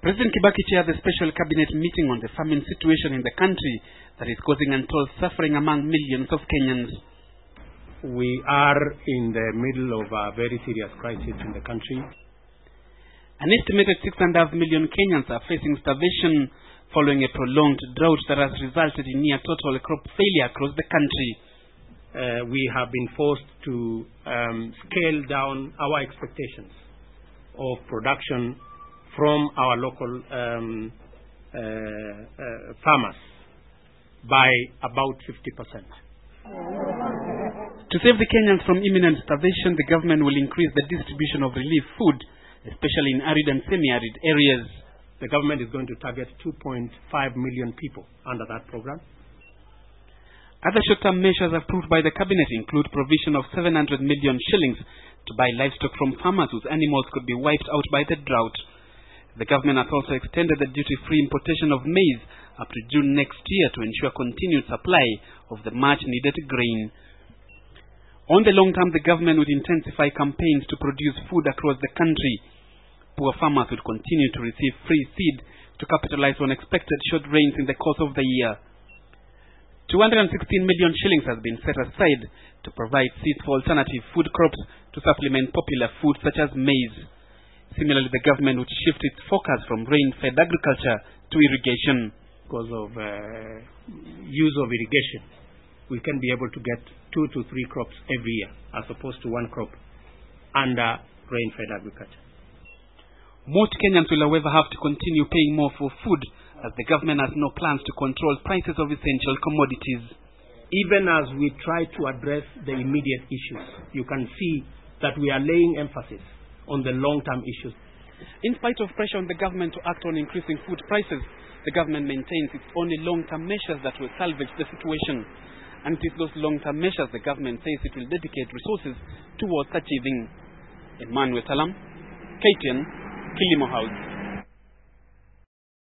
President Kibaki chaired the special cabinet meeting on the famine situation in the country that is causing untold suffering among millions of Kenyans. We are in the middle of a very serious crisis in the country. An estimated 6.5 million Kenyans are facing starvation following a prolonged drought that has resulted in near total crop failure across the country. We have been forced to scale down our expectations of production from our local farmers by about 50%. To save the Kenyans from imminent starvation, the government will increase the distribution of relief food, especially in arid and semi-arid areas. The government is going to target 2.5 million people under that program. Other short-term measures approved by the cabinet include provision of 700 million shillings to buy livestock from farmers whose animals could be wiped out by the drought. The government has also extended the duty-free importation of maize up to June next year to ensure continued supply of the much-needed grain. On the long term, the government would intensify campaigns to produce food across the country. Poor farmers would continue to receive free seed to capitalize on expected short rains in the course of the year. 216 million shillings has been set aside to provide seeds for alternative food crops to supplement popular food such as maize. Similarly, the government would shift its focus from rain-fed agriculture to irrigation. Because of use of irrigation, we can be able to get 2 to 3 crops every year as opposed to 1 crop under rain-fed agriculture. Most Kenyans will, however, have to continue paying more for food as the government has no plans to control prices of essential commodities. Even as we try to address the immediate issues, you can see that we are laying emphasis on the long-term issues. In spite of pressure on the government to act on increasing food prices, the government maintains its only long-term measures that will salvage the situation. And it is those long-term measures the government says it will dedicate resources towards achieving. Emmanuel Talam, KTN, Kilimo House.